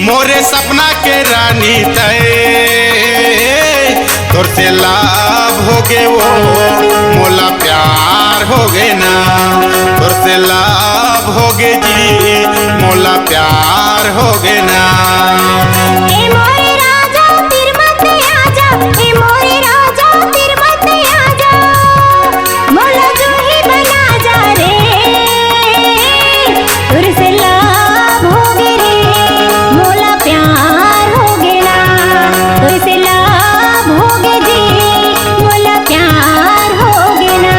मोरे सपना के रानी तय तोर से लाभ होगे वो मोला प्यार होगे ना तोर से लाभ होगे जी मोला प्यार होगे ना। ए मोरे राजा फिर मत आजा, ए मोरे राजा फिर मत आजा, मोला जो ही बना जा रे तुर से लाभ होगे रे मोला प्यार होगे ना तुर से लाभ होगे जी मोला प्यार होगे ना।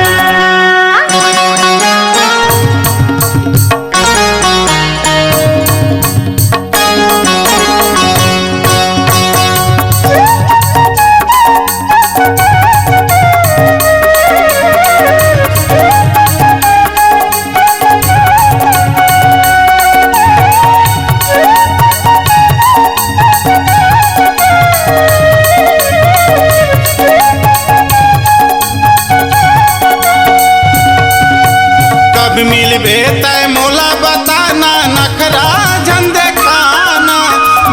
कब मिलबे तय मोला बताना नखरा झंडे खाना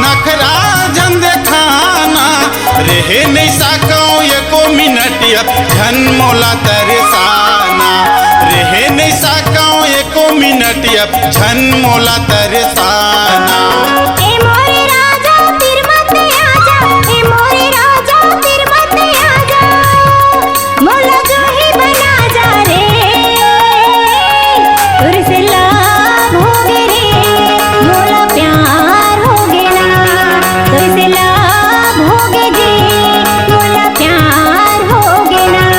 नखरा झंडे खाना रहे नहीं सको एको मिनट झन मोला तरसाना रहे नहीं सको एको मिनट झन मोला तरसाना। ए मोरे राजा फिर मत आजा, ए मोरे राजा फिर मत आजा, मोला जो ही बना जा रे तुर से लाभ होगे रे मोला प्यार होगे ना तुर से लाभ होगे जी मोला प्यार होगे ना।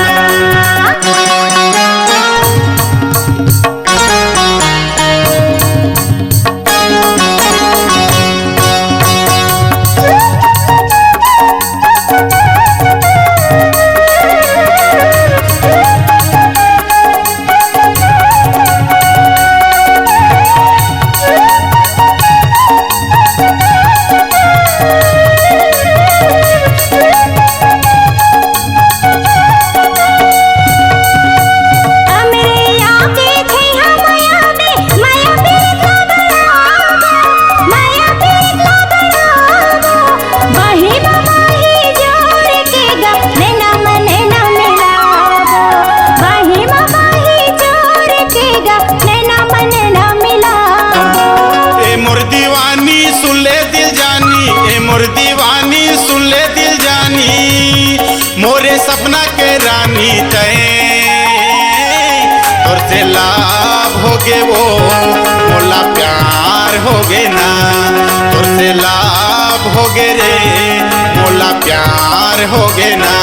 मोरे सपना के रानी तय तोर से लाभ होगे वो मोला प्यार होगे ना तोर से लाभ होगे रे मोला प्यार होगे ना।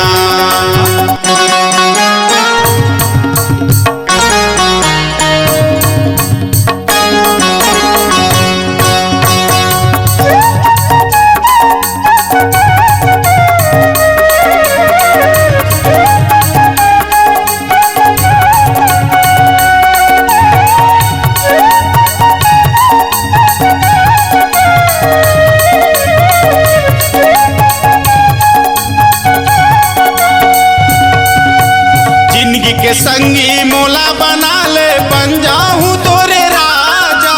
के संगी मोला बना ले बन जाऊं तोरे राजा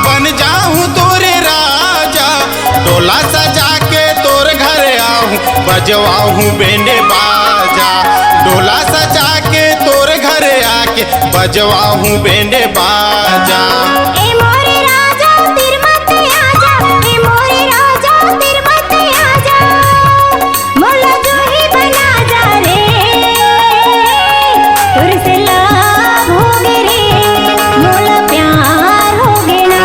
बन जाऊं तोरे राजा डोला सजा के तोर घर आऊं बजवाऊं बेंडे बाजा डोला सजा के तोर घर आके बजवाऊं बेंडे बाजा। ए मोरे राजा फिर मत आजा, ए मोरे राजा फिर मत आजा, मोला जो ही बना जा रे तुर से लाभ होगे रे मोला प्यार होगे ना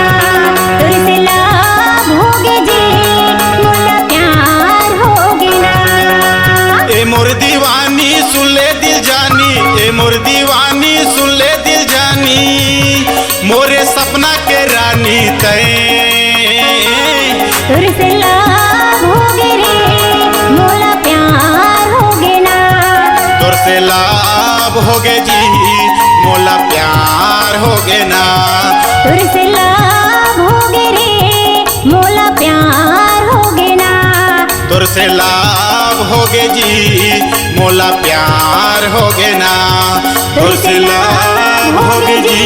तुर से लाभ होगे जी मोला प्यार होगे ना। ए मोर दीवानी सुन ले दिल जानी ए मोर दीवानी सुन ले दिल जानी मोरे सपना के रानी तय तुर से लाभ होगे रे मोला प्यार होगे ना तुर से लाभ होगे जी मोला प्यार होगे ना तुर से लाभ होगे रे मोला प्यार होगे ना तुर से लाभ होगे जी मोला प्यार होगे ना तुर से लाभ होगे जी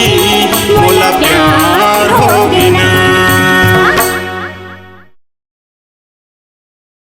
मोला प्यार होगे ना।